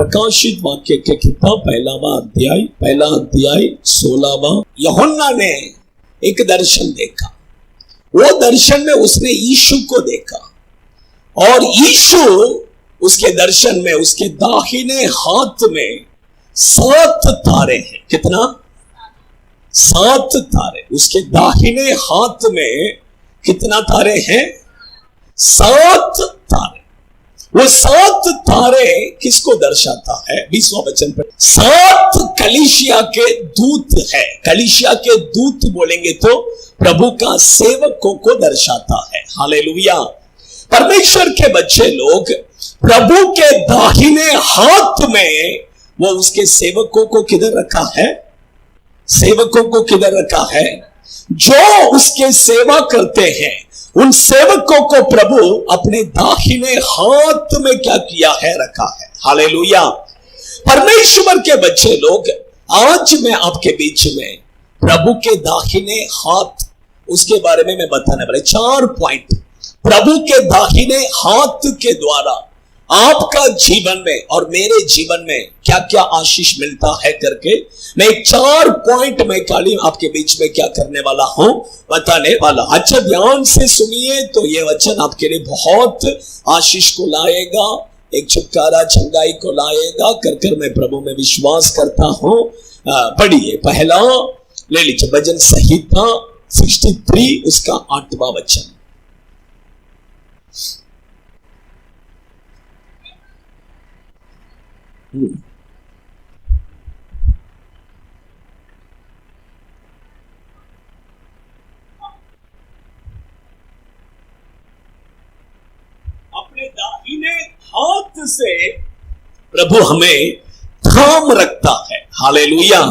प्रकाशित वाक्य के किताब पहला अध्याय 16वां। यूहन्ना ने एक दर्शन देखा। वो दर्शन में उसने यीशु को देखा और यीशु उसके दर्शन में उसके दाहिने हाथ में 7 तारे हैं। कितना? 7 तारे। उसके दाहिने हाथ में कितना तारे हैं? 7 तारे। वो 7 तारे किसको दर्शाता है? 20वां वचन पर 7 कलीसिया के दूत है। कलीसिया के दूत बोलेंगे तो प्रभु का सेवकों को दर्शाता है। हालेलुया। परमेश्वर के बच्चे लोग, प्रभु के दाहिने हाथ में वो उसके सेवकों को किधर रखा है? सेवकों को किधर रखा है? जो उसके सेवा करते हैं उन सेवकों को प्रभु अपने दाहिने हाथ में क्या किया है? रखा है। हालेलुया। परमेश्वर के बच्चे लोग, आज मैं आपके बीच में प्रभु के दाहिने हाथ, उसके बारे में मैं बताने वाला 4 पॉइंट। प्रभु के दाहिने हाथ के द्वारा आपका जीवन में और मेरे जीवन में क्या क्या आशीष मिलता है करके मैं 4 पॉइंट में खाली आपके बीच में क्या करने वाला हूं, बताने वाला। अच्छा, ध्यान से सुनिए तो ये वचन आपके लिए बहुत आशीष को लाएगा, एक छुटकारा चंगाई को लाएगा कर मैं प्रभु में विश्वास करता हूं। पढ़िए, पहला ले लीजिए भजन संहिता 63 उसका 8वां वचन। अपने दाहिने हाथ से प्रभु हमें थाम रखता है। हालेलुया।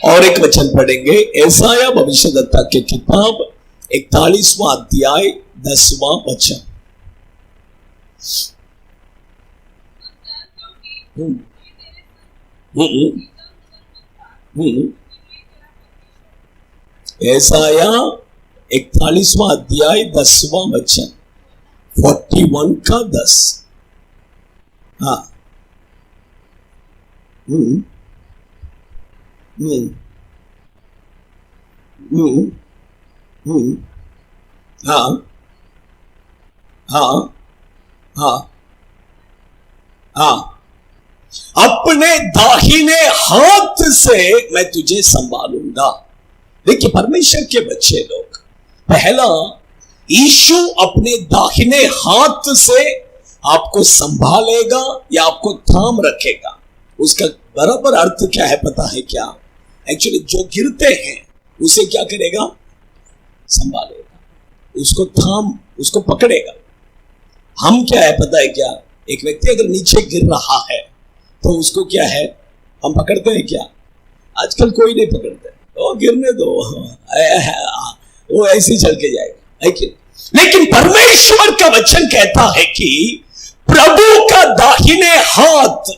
और एक वचन पढ़ेंगे, यशायाह भविष्यद्वक्ता की किताब 41वां अध्याय 10वां वचन। यशायाह 41वां अध्याय 10वां वचन, 41 का 10। हाँ, हाँ, हाँ, हाँ, हाँ। अपने दाहिने हाथ से मैं तुझे संभालूंगा। देखिए परमेश्वर के बच्चे लोग, पहला यीशु अपने दाहिने हाथ से आपको संभालेगा या आपको थाम रखेगा। उसका बराबर अर्थ क्या है पता है क्या? एक्चुअली जो गिरते हैं उसे क्या करेगा? संभालेगा, उसको थाम, उसको पकड़ेगा। हम क्या है पता है क्या? एक व्यक्ति अगर नीचे गिर रहा है तो उसको क्या है, हम पकड़ते हैं क्या? आजकल कोई नहीं पकड़ता, वो गिरने दो, वो ऐसे ही चल के जाएगा। लेकिन परमेश्वर का वचन कहता है कि प्रभु का दाहिने हाथ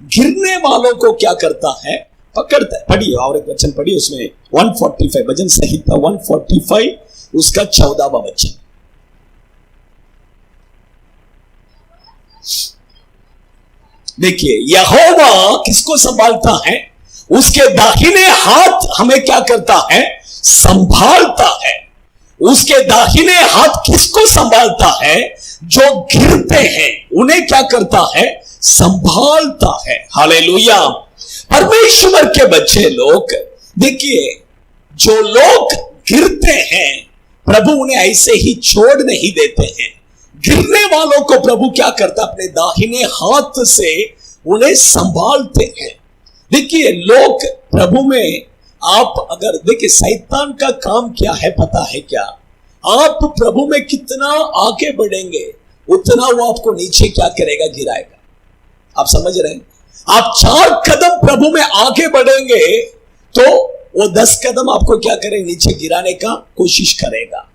गिरने वालों को क्या करता है? पकड़ता है। पढ़िए और एक वचन पढ़िए, उसमें 145 भजन संहिता 145 उसका 14वां वचन। देखिए, यहोवा किसको संभालता है? उसके दाहिने हाथ हमें क्या करता है? संभालता है। उसके दाहिने हाथ किसको संभालता है? जो गिरते हैं उन्हें क्या करता है? संभालता है। हालेलुया। परमेश्वर के बच्चे लोग, देखिए जो लोग गिरते हैं प्रभु उन्हें ऐसे ही छोड़ नहीं देते हैं। गिरने वालों को प्रभु क्या करता? अपने दाहिने हाथ से उन्हें संभालते हैं। देखिए लोग प्रभु में, आप अगर देखिए शैतान का काम क्या है पता है क्या? आप प्रभु में कितना आगे बढ़ेंगे उतना वो आपको नीचे क्या करेगा? गिराएगा। आप समझ रहे हैं? आप 4 कदम प्रभु में आगे बढ़ेंगे तो वो 10 कदम आपको क्या करेंगे? नीचे गिराने का कोशिश करेगा।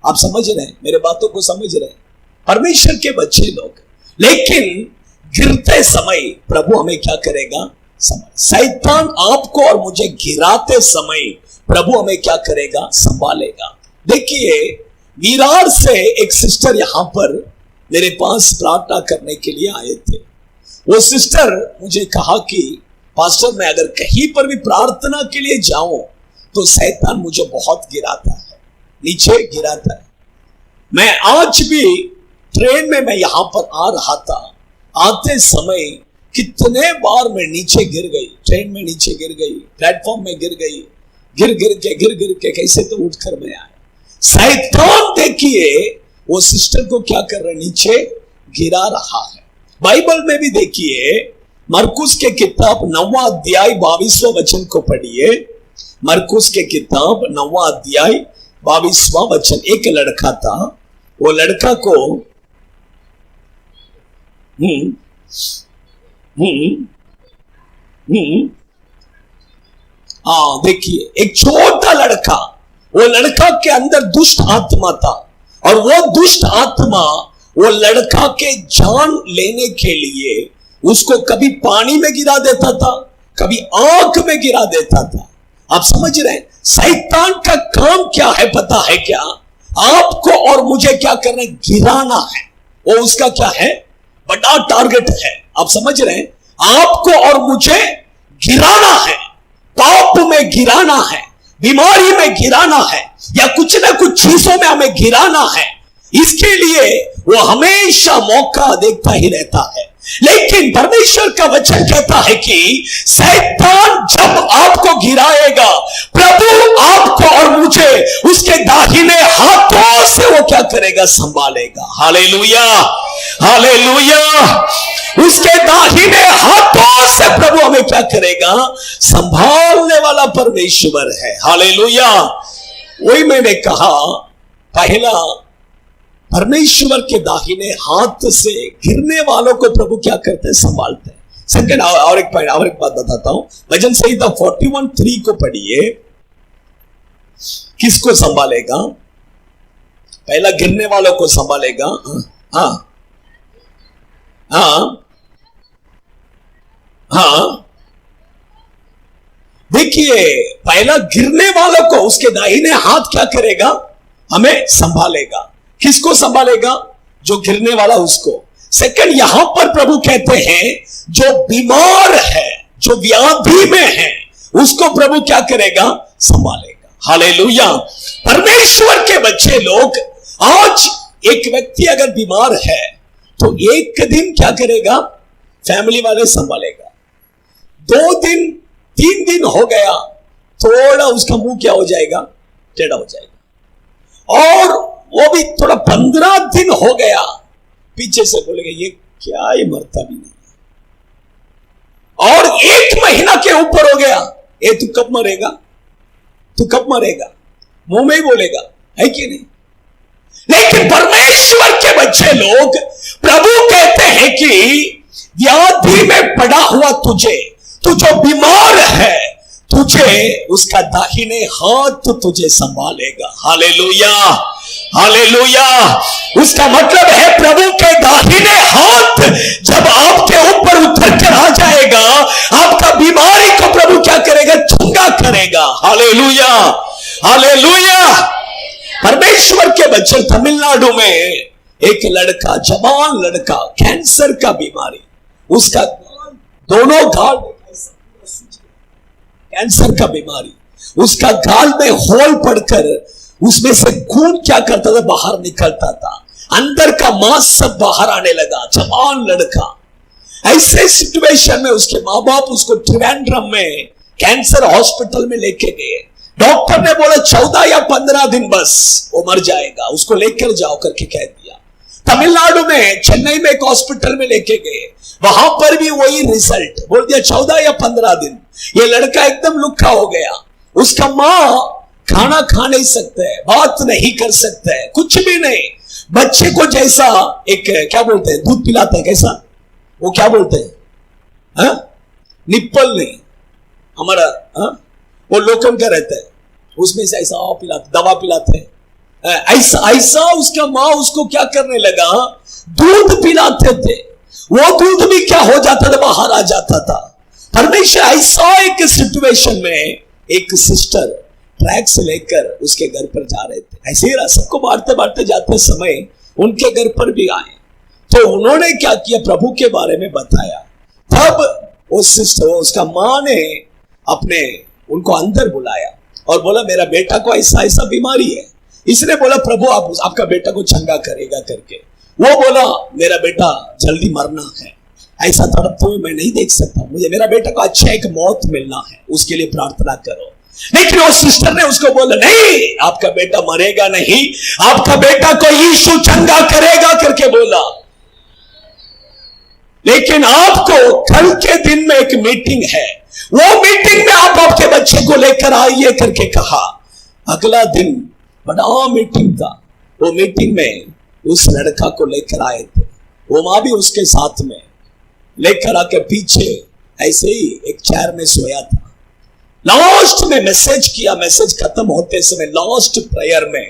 आप समझ रहे हैं? मेरे बातों को समझ रहे हैं परमेश्वर के बच्चे लोग? लेकिन गिरते समय प्रभु हमें क्या करेगा? शैतान आपको और मुझे गिराते समय प्रभु हमें क्या करेगा? संभालेगा। देखिए विरार से एक सिस्टर यहां पर मेरे पास प्रार्थना करने के लिए आए थे। वो सिस्टर मुझे कहा कि पास्टर मैं अगर कहीं पर भी प्रार्थना के लिए जाऊं तो शैतान मुझे बहुत गिराता है, नीचे गिराता है। मैं आज भी ट्रेन में मैं यहां पर आ रहा था, आते समय कितने बार मैं नीचे गिर गई, ट्रेन में नीचे गिर गई, प्लेटफॉर्म में गिर गई, गिर के कैसे तो उठकर मैं आया। शैतान देखिए वो सिस्टर को क्या कर रहा है, नीचे गिरा रहा है। बाइबल में भी देखिए मरकुस के किताब 9वां अध्याय 22वां वचन को पढ़िए। मरकुस के किताब 9वां अध्याय 22वां वचन। एक लड़का था, वो लड़का को देखिए एक छोटा लड़का, वो लड़का के अंदर दुष्ट आत्मा था और वो दुष्ट आत्मा वो लड़का के जान लेने के लिए उसको कभी पानी में गिरा देता था, कभी आग में गिरा देता था। आप समझ रहे हैं शैतान का काम क्या है पता है क्या? आपको और मुझे क्या करना है? गिराना है। वो उसका क्या है? बड़ा टारगेट है। आप समझ रहे हैं, आपको और मुझे गिराना है, पाप में गिराना है, बीमारी में गिराना है, या कुछ ना कुछ चीजों में हमें गिराना है। इसके लिए वो हमेशा मौका देखता ही रहता है। लेकिन परमेश्वर का वचन कहता है कि शैतान जब आपको गिराएगा, प्रभु आपको और मुझे उसके दाहिने हाथों से वो क्या करेगा? संभालेगा। Hallelujah, hallelujah. उसके दाहिने हाथों से प्रभु हमें क्या करेगा? संभालने वाला परमेश्वर है। हालेलुया। वही मैंने कहा, पहला परमेश्वर के दाहिने हाथ से गिरने वालों को प्रभु क्या करते हैं? संभालते हैं। सेकंड, और एक बात बताता हूं। भजन संहिता 41:3 को पढ़िए। किसको संभालेगा? पहला गिरने वालों को संभालेगा। देखिए पहला गिरने वालों को उसके दाहिने हाथ क्या करेगा? हमें संभालेगा। किसको संभालेगा? जो गिरने वाला उसको। सेकंड, यहां पर प्रभु कहते हैं जो बीमार है, जो व्याधि में है, उसको प्रभु क्या करेगा? संभालेगा। हालेलुया। परमेश्वर के बच्चे लोग, आज एक व्यक्ति अगर बीमार है तो एक दिन क्या करेगा? फैमिली वाले संभालेगा। 2 दिन 3 दिन हो गया, थोड़ा उसका मुंह क्या हो जाएगा? टेढ़ा हो जाएगा। और वो भी थोड़ा 15 दिन हो गया, पीछे से बोलेगा ये क्या, ये मरता भी नहीं। और 1 महीना के ऊपर हो गया, ये तू कब मरेगा? तू कब मरेगा? मुंह में ही बोलेगा, है कि नहीं? लेकिन परमेश्वर के बच्चे लोग, प्रभु कहते हैं कि व्याधि में पड़ा हुआ तुझे, तू जो बीमार है, तुझे उसका दाहिने हाथ तुझे संभालेगा। Hallelujah, hallelujah. उसका मतलब है प्रभु के दाहिने हाथ जब आपके ऊपर उतर कर आ जाएगा, आपका बीमारी को प्रभु क्या करेगा? चंगा करेगा। Hallelujah, hallelujah. परमेश्वर के बच्चे, तमिलनाडु में एक लड़का, जवान लड़का, कैंसर का बीमारी, उसका दोनों गाल, कैंसर का बीमारी, उसका गाल में होल पड़कर उसमें से खून क्या करता था? बाहर निकलता था, अंदर का मांस सब बाहर आने लगा। जवान लड़का, ऐसे सिचुएशन में उसके माँ बाप उसको त्रिवेंद्रम में कैंसर हॉस्पिटल में लेके गए। डॉक्टर ने बोला 14 या 15 दिन बस वो मर जाएगा, उसको लेकर जाओ करके कह दिया। तमिलनाडु में, चेन्नई में एक हॉस्पिटल में लेके गए, वहां पर भी वही रिजल्ट, बोल दिया 14 या 15 दिन। ये लड़का एकदम लुक्का हो गया। उसका माँ खाना खा नहीं सकते, बात नहीं कर सकते, कुछ भी नहीं। बच्चे को जैसा एक क्या बोलते हैं, दूध पिलाते हैं, कैसा वो क्या बोलते हैं, निप्पल नहीं हमारा, वो लोकम का रहता है, उसमें से ऐसा पिलाते, दवा पिलाते हैं, ऐसा उसका माँ उसको क्या करने लगा? दूध पिलाते थे। वो दूध भी क्या हो जाता था? बाहर आ जाता था। परमेश्वर ऐसा एक सिचुएशन में एक सिस्टर ट्रैक से लेकर उसके घर पर जा रहे थे। ऐसे ही सबको बांटते बांटते जाते समय उनके घर पर भी आए, तो उन्होंने क्या किया? प्रभु के बारे में बताया। तब उसका माँ ने अपने उनको अंदर बुलाया और बोला मेरा बेटा को ऐसा ऐसा बीमारी है। इसने बोला प्रभु आप आपका बेटा को चंगा करेगा करके। वो बोला मेरा बेटा जल्दी मरना है, ऐसा तड़पते हुए मैं नहीं देख सकता, मुझे मेरा बेटा को अच्छा एक मौत मिलना है, उसके लिए प्रार्थना करो। लेकिन वो सिस्टर ने उसको बोला नहीं, आपका बेटा मरेगा नहीं, आपका बेटा को यीशु चंगा करेगा करके बोला। लेकिन आपको कल के दिन में एक मीटिंग है, वो मीटिंग में आप आपके बच्चे को लेकर आइए करके कहा। अगला दिन बड़ा मीटिंग था, वो मीटिंग में उस लड़का को लेकर आए थे, वो माँ भी उसके साथ में लेकर आके पीछे ऐसे ही एक चेयर में सोया था। लास्ट में मैसेज किया, मैसेज खत्म होते समय लास्ट प्रेयर में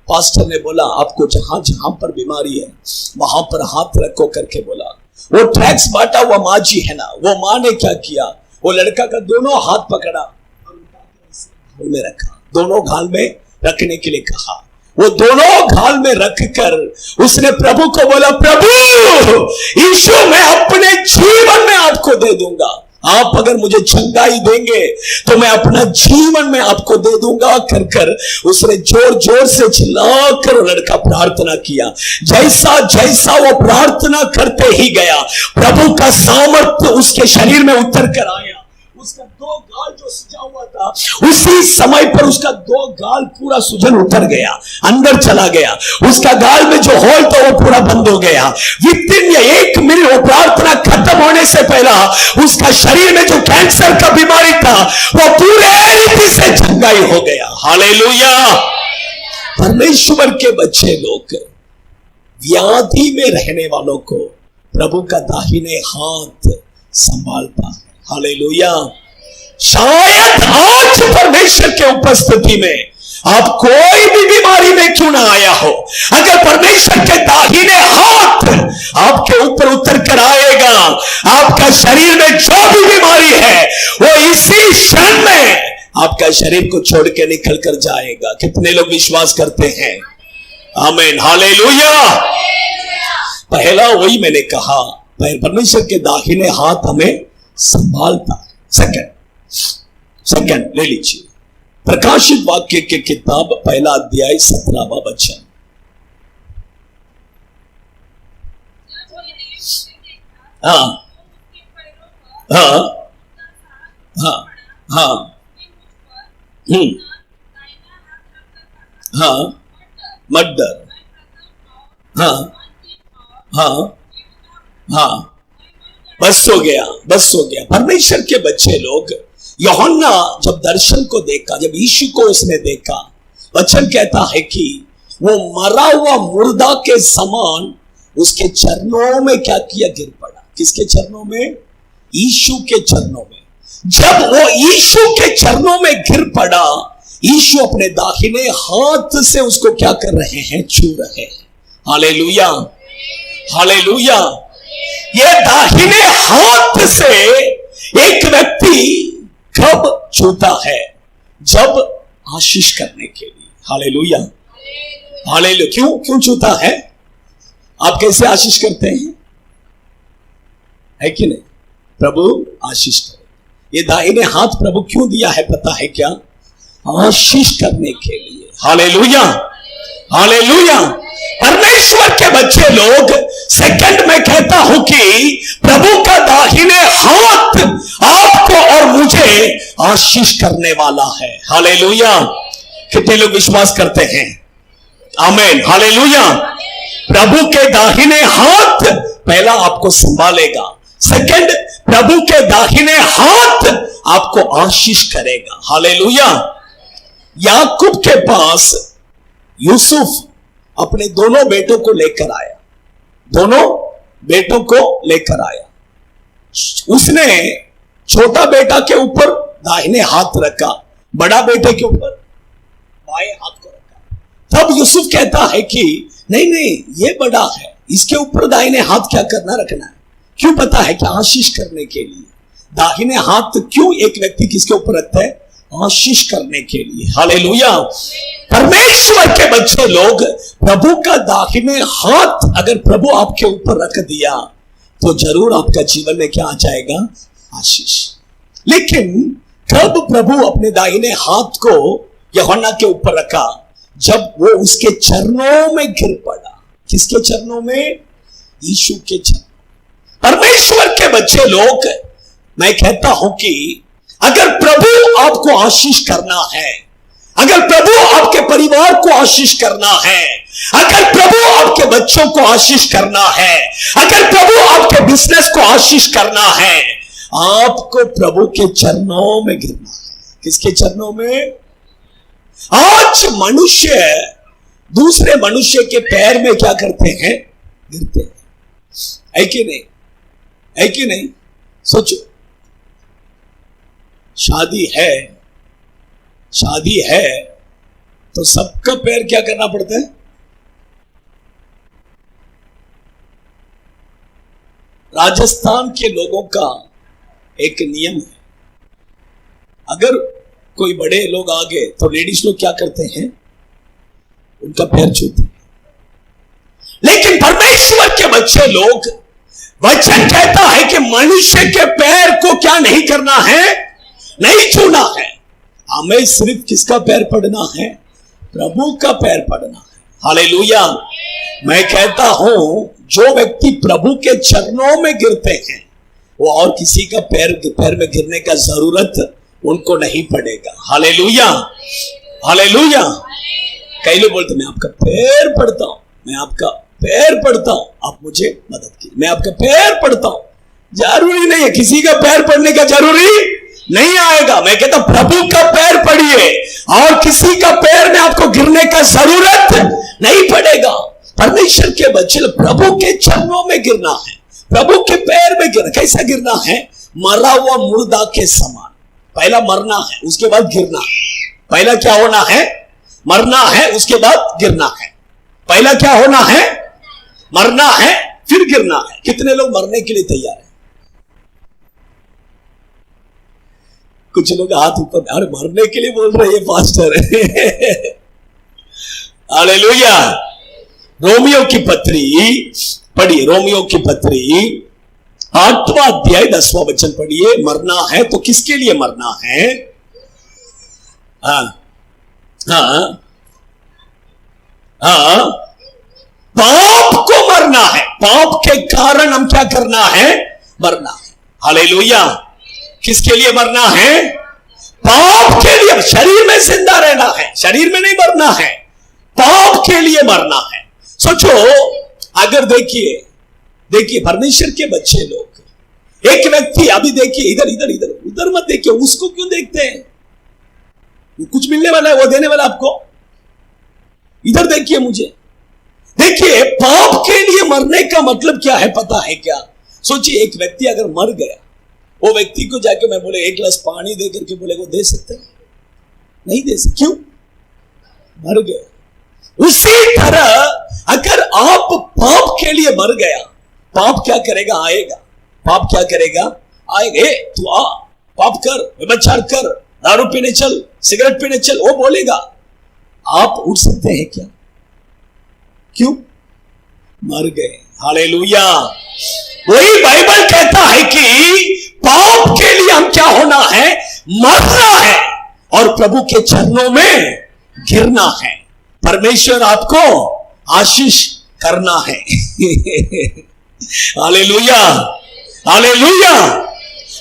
पास्टर ने बोला आपको जहां जहां पर बीमारी है वहां पर हाथ रखो करके बोला। वो ट्रैक्स बांटा हुआ माँ जी है ना, वो माँ ने क्या किया, वो लड़का का दोनों हाथ पकड़ा और घाल में रखा, दोनों घाल में रखने के लिए कहा। वो दोनों घाल में रखकर उसने प्रभु को बोला प्रभु यीशु मैं अपने जीवन में आपको दे दूंगा, आप अगर मुझे चंगाई देंगे तो मैं अपना जीवन में आपको दे दूंगा कर कर उसने जोर जोर से चिल्लाकर लड़का प्रार्थना किया। जैसा जैसा वो प्रार्थना करते ही गया प्रभु का सामर्थ्य उसके शरीर में उतर कर आया। उसका दो गाल जो सूजा हुआ था उसी समय पर उसका दो गाल पूरा सूजन उतर गया, अंदर चला गया। उसका गाल में जो होल था वो पूरा बंद हो गया। विदिन 1 मिनट वो प्रार्थना खत्म होने से पहला उसका शरीर में जो कैंसर का बीमारी था वो पूरे रीति से चंगाई हो गया। हालेलुया। परमेश्वर के बच्चे लोग व्याधि में रहने वालों को प्रभु का दाहिने हाथ संभालता है। हालेलुया। शायद आज परमेश्वर के उपस्थिति में आप कोई भी बीमारी में क्यों ना आया हो, अगर परमेश्वर के दाहिने हाथ आपके ऊपर उतर कर आएगा, आपका शरीर में जो भी बीमारी है वो इसी क्षण में आपका शरीर को छोड़ के निकल कर जाएगा। कितने लोग विश्वास करते हैं? आमीन। हालेलुया। पहला वही मैंने कहा, परमेश्वर के दाहिने हाथ हमें संभालता है। सेकंड ले लीजिए, प्रकाशित वाक्य के किताब 1 अध्याय 17वां वचन। हाँ हाँ हाँ हाँ हाँ मत डर। हाँ हाँ हाँ बस हो गया, बस हो गया। परमेश्वर के बच्चे लोग, यूहन्ना जब दर्शन को देखा, जब यीशु को उसने देखा, वचन कहता है कि वो मरा हुआ मुर्दा के समान उसके चरणों में क्या किया, गिर पड़ा। किसके चरणों में? यीशु के चरणों में। जब वो यीशु के चरणों में गिर पड़ा, यीशु अपने दाहिने हाथ से उसको क्या कर रहे हैं, छू रहे हैं। Hallelujah, hallelujah. ये दाहिने हाथ से एक व्यक्ति कब छूता है? जब आशीष करने के लिए। Hallelujah, hallelujah. क्यों छूता है? आप कैसे आशीष करते हैं? है कि नहीं? प्रभु आशीष करे। ये दाहिने हाथ प्रभु क्यों दिया है पता है क्या? आशीष करने के लिए। Hallelujah, hallelujah. परमेश्वर के बच्चे लोग, सेकंड में कहता हूं कि प्रभु का दाहिने हाथ आपको और मुझे आशीष करने वाला है। हालेलुया। कितने लोग विश्वास करते हैं? आमीन, हालेलुया। प्रभु के दाहिने हाथ पहला आपको संभालेगा, सेकंड प्रभु के दाहिने हाथ आपको आशीष करेगा। हालेलुया। याकूब के पास यूसुफ अपने दोनों बेटों को लेकर आया, दोनों बेटों को लेकर आया। उसने छोटा बेटा के ऊपर दाहिने हाथ रखा, बड़ा बेटे के ऊपर बाएं हाथ को रखा। तब यूसुफ कहता है कि नहीं नहीं, ये बड़ा है, इसके ऊपर दाहिने हाथ क्या करना, रखना है। क्यों पता है? कि आशीष करने के लिए। दाहिने हाथ क्यों एक व्यक्ति किसके ऊपर रखता है? आशीष करने के लिए। हालेलुया। परमेश्वर के बच्चे लोग, प्रभु का दाहिने हाथ अगर प्रभु आपके ऊपर रख दिया तो जरूर आपका जीवन में क्या आ जाएगा? आशीष। लेकिन कब प्रभु अपने दाहिने हाथ को यूहन्ना के ऊपर रखा? जब वो उसके चरणों में गिर पड़ा। किसके चरणों में? यीशु के चरणों। परमेश्वर के बच्चे लोग, मैं कहता हूं कि अगर प्रभु आपको आशीष करना है, अगर प्रभु आपके परिवार को आशीष करना है, अगर प्रभु आपके बच्चों को आशीष करना है, अगर प्रभु आपके बिजनेस को आशीष करना है, आपको प्रभु के चरणों में गिरना है। किसके चरणों में? आज मनुष्य दूसरे मनुष्य के पैर में क्या करते हैं? गिरते हैं। है कि नहीं? है कि नहीं? सोचो, शादी है तो सबका पैर क्या करना पड़ता है? राजस्थान के लोगों का एक नियम है, अगर कोई बड़े लोग आ गए तो लेडीज लोग क्या करते हैं? उनका पैर छूते हैं। लेकिन परमेश्वर के बच्चे लोग, वचन कहता है कि मनुष्य के पैर को क्या नहीं करना है? नहीं छूना है। हमें सिर्फ किसका पैर पड़ना है? प्रभु का पैर पड़ना है। हालेलुया। मैं कहता हूं, जो व्यक्ति प्रभु के चरणों में गिरते हैं, वो और किसी का पैर में गिरने का जरूरत उनको नहीं पड़ेगा। Hallelujah, hallelujah. कई लोग बोलते मैं आपका पैर पड़ता हूं, मैं आपका पैर पड़ता हूं, आप मुझे मदद कीजिए, मैं आपका पैर पड़ता हूं। जरूरी नहीं है, किसी का पैर पड़ने का जरूरी नहीं आएगा। मैं कहता प्रभु का पैर पड़िए और किसी का पैर में आपको गिरने का जरूरत नहीं पड़ेगा। परमेश्वर के बच्चे प्रभु के चरणों में गिरना है, प्रभु के पैर में गिरना। कैसा गिरना है? मरा हुआ मुर्दा के समान। पहला मरना है, उसके बाद गिरना है। पहला क्या होना है? मरना है, उसके बाद गिरना है। पहला क्या होना है? मरना है, फिर गिरना है। कितने लोग मरने के लिए तैयार हैं? कुछ लोग हाथ ऊपर, अरे मरने के लिए बोल रहे हैं पास्टर। हालेलुया। रोमियो की पत्री पढ़िए, रोमियो की पत्री 8वां अध्याय 10वां वचन पढ़िए। मरना है तो किसके लिए मरना है? हाँ हाँ हाँ, पाप को मरना है। पाप के कारण हम क्या करना है? मरना है। हालेलुया। किसके लिए मरना है? पाप के लिए। शरीर में जिंदा रहना है, शरीर में नहीं मरना है, पाप के लिए मरना है। सोचो, अगर देखिए परमेश्वर के बच्चे लोग, एक व्यक्ति, अभी देखिए इधर इधर इधर उधर मत देखिए, उसको क्यों देखते हैं? वो कुछ मिलने वाला है, वो देने वाला आपको। इधर देखिए, मुझे देखिए। पाप के लिए मरने का मतलब क्या है पता है क्या? सोचिए, एक व्यक्ति अगर मर गया, वो व्यक्ति को जाके मैं बोले 1 गिलास पानी दे करके बोले, वो दे सकते हैं? नहीं दे सकते। क्यों? मर गया। उसी तरह अगर आप पाप के लिए मर गया, पाप क्या करेगा? आएगा। पाप क्या करेगा? आएगा। तू आ, पाप कर, व्यभिचार कर, दारू पीने चल, सिगरेट पीने चल, वो बोलेगा। आप उठ सकते हैं क्या? क्यों? मर गए। हालेलुया। वही बाइबल कहता है कि पाप के लिए हम क्या होना है? मरना है और प्रभु के चरणों में गिरना है। परमेश्वर आपको आशीष करना है। Hallelujah, hallelujah.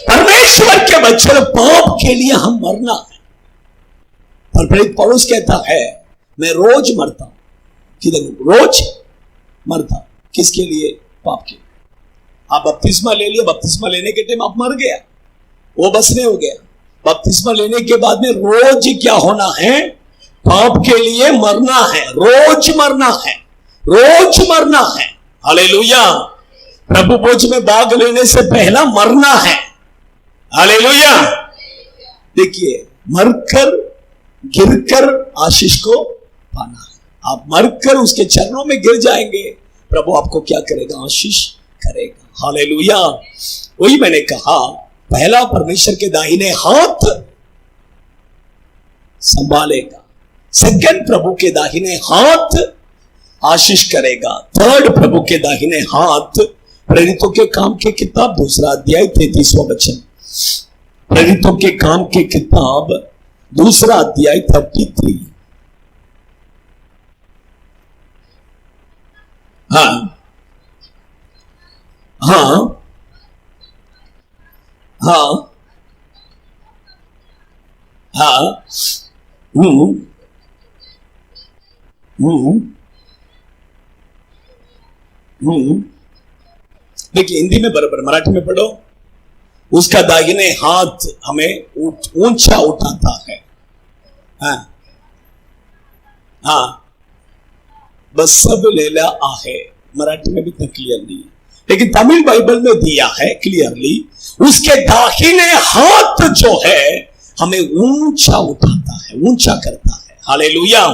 परमेश्वर के बच्चे, पाप के लिए हम मरना है। पर प्रेरित पौलुस कहता है, मैं रोज मरता हूं। किधर? रोज मरता हूं। किसके लिए? पाप के लिए। आप बपतिस्मा ले लिया, बपतिस्मा लेने के टाइम आप मर गया, वो बस नहीं हो गया। बपतिस्मा लेने के बाद में रोज क्या होना है? पाप के लिए मरना है। रोज मरना है, रोज मरना है। हालेलुया। प्रभु भोज में भाग लेने से पहला मरना है। हालेलुया। देखिए, मरकर गिरकर आशीष को पाना है। आप मरकर उसके चरणों में गिर जाएंगे, प्रभु आपको क्या करेगा? आशीष करेगा। हालेलुया। वही मैंने कहा, पहला परमेश्वर के दाहिने हाथ संभालेगा, सेकंड प्रभु के दाहिने हाथ आशीष करेगा, थर्ड प्रभु के दाहिने हाथ प्रेरितों के काम की किताब 2 अध्याय 33वां वचन। प्रेरितों के काम की किताब 2 अध्याय 33। हाँ हाँ हाँ हाँ। हम्म हम्म हम्म। देखिए हिंदी में बराबर, मराठी में पढ़ो। उसका दाहिने हाथ हमें ऊंचा उठाता है। हाँ हाँ, बस सब लेला आहे। मराठी में भी इतना क्लियर नहीं है, लेकिन तमिल बाइबल में दिया है क्लियरली, उसके दाहिने हाथ जो है हमें ऊंचा उठाता है, ऊंचा करता है। हालेलुया।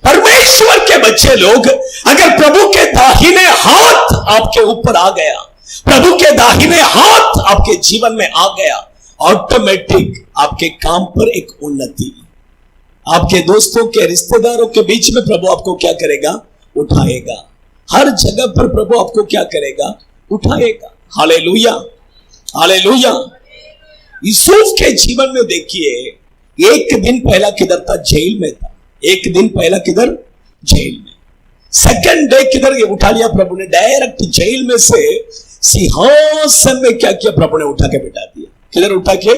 परमेश्वर के बच्चे लोग, अगर प्रभु के दाहिने हाथ आपके ऊपर आ गया, प्रभु के दाहिने हाथ आपके जीवन में आ गया, ऑटोमेटिक आपके काम पर एक उन्नति, आपके दोस्तों के रिश्तेदारों के बीच में प्रभु आपको क्या करेगा? उठाएगा। हर जगह पर प्रभु आपको क्या करेगा? उठाएगा। Hallelujah, hallelujah. यूसुफ के जीवन में देखिए, एक दिन पहला किधर था? जेल में था। एक दिन पहला किधर? जेल में। सेकंड डे किधर ये उठा लिया प्रभु ने? डायरेक्ट जेल में से सिंहासन में क्या किया? प्रभु ने उठा के बिठा दिया। किधर उठा के?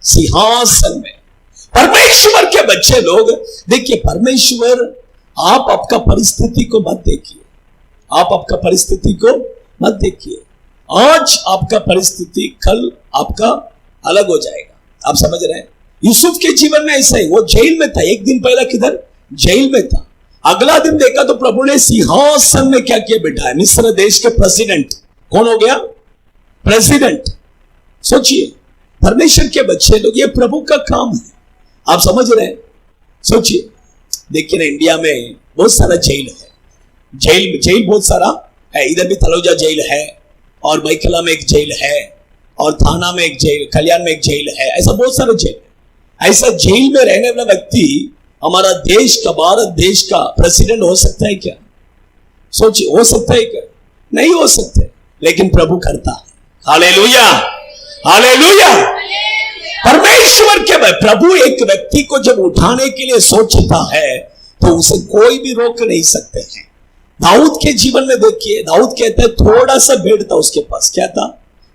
सिंहासन में। परमेश्वर के बच्चे लोग देखिए, परमेश्वर, आप आपका परिस्थिति को मत देखिए, आप आपका परिस्थिति को मत देखिए। आज आपका परिस्थिति कल आपका अलग हो जाएगा। आप समझ रहे हैं? यूसुफ के जीवन में ऐसा ही, वो जेल में था। एक दिन पहला किधर? जेल में था। अगला दिन देखा तो प्रभु ने सिंहासन में क्या किया? बिठाया। मिस्र देश के प्रेसिडेंट कौन हो गया? प्रेसिडेंट। सोचिए, परमेश्वर के बच्चे लोग, ये प्रभु का काम है। आप समझ रहे हैं? सोचिए, देखिए ना, इंडिया में बहुत सारा जेल है। जेल बहुत सारा है। इधर भी तलोजा जेल है, और बैकला में एक जेल है, और थाना में एक जेल, कल्याण में एक जेल है। ऐसा बहुत सारे जेल है। ऐसा जेल में रहने वाला व्यक्ति हमारा देश का, भारत देश का प्रेसिडेंट हो सकता है क्या? सोचिए, हो सकता है क्या? नहीं हो सकता, लेकिन प्रभु करता है। Hallelujah, hallelujah. परमेश्वर के प्रभु एक व्यक्ति को जब उठाने के लिए सोचता है तो उसे कोई भी रोक नहीं सकते हैं। दाऊद के जीवन में देखिए, दाऊद कहता है थोड़ा सा भेड़ था उसके पास। क्या था?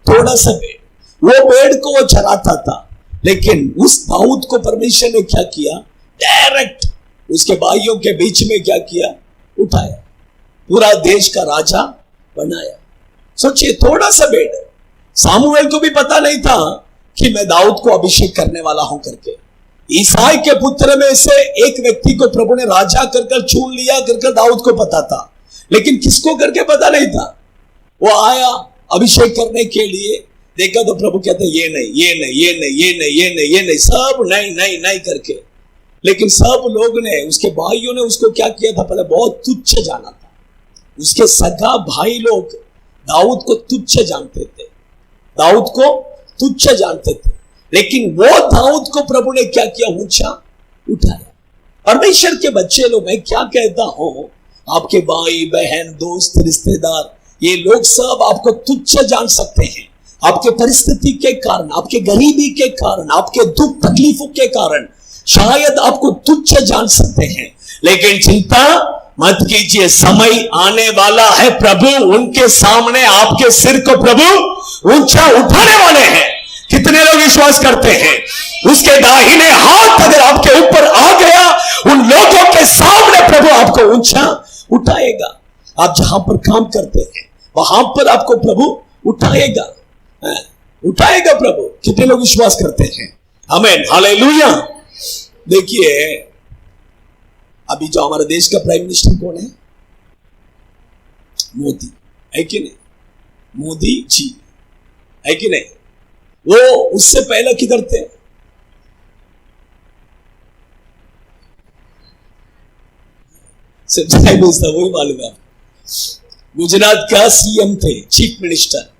थोड़ा सा भेड़। वो भेड़ को वो चराता था, लेकिन उस दाऊद को परमेश्वर ने क्या किया? डायरेक्ट उसके भाइयों के बीच में क्या किया? उठाया, पूरा देश का राजा बनाया। सोचिए, थोड़ा सा भेड़। सामुएल को भी पता नहीं था कि मैं दाऊद को अभिषेक करने वाला हूं करके। ईसाई के पुत्र में से एक व्यक्ति को प्रभु ने राजा कर चुन लिया कर दाऊद को पता था, लेकिन किसको करके पता नहीं था। वो आया अभिषेक करने के लिए, देखा तो प्रभु कहते ये नहीं, ये नहीं, ये नहीं, ये नहीं, ये नहीं, ये नहीं, सब नहीं नहीं नहीं करके। लेकिन सब लोग ने, उसके भाइयों ने उसको क्या किया था पता? बहुत तुच्छ जाना था। उसके सगा भाई लोग दाऊद को तुच्छ जानते थे, दाऊद को तुच्छ जानते थे, लेकिन वो दाऊद को प्रभु ने क्या किया? ऊंचा उठाया। परमेश्वर के बच्चे लोग, मैं क्या कहता हूं, आपके भाई बहन दोस्त रिश्तेदार, ये लोग सब आपको तुच्छ जान सकते हैं। आपके परिस्थिति के कारण, आपके गरीबी के कारण, आपके दुख तकलीफों के कारण शायद आपको तुच्छ जान सकते हैं, लेकिन चिंता मत कीजिए, समय आने वाला है, प्रभु उनके सामने आपके सिर को प्रभु ऊंचा उठाने वाले हैं। कितने लोग विश्वास करते हैं? उसके दाहिने हाथ अगर आपके ऊपर आ गया, उन लोगों के सामने प्रभु आपको ऊंचा उठाएगा। आप जहां पर काम करते हैं वहां पर आपको प्रभु उठाएगा, उठाएगा प्रभु। कितने लोग विश्वास करते हैं? आमीन, हालेलुया। देखिए, अभी जो हमारे देश का प्राइम मिनिस्टर कौन है? मोदी है कि नहीं? मोदी जी है कि नहीं? वो उससे पहले किधर थे? वही मालूम है, गुजरात का सीएम थे, चीफ मिनिस्टर।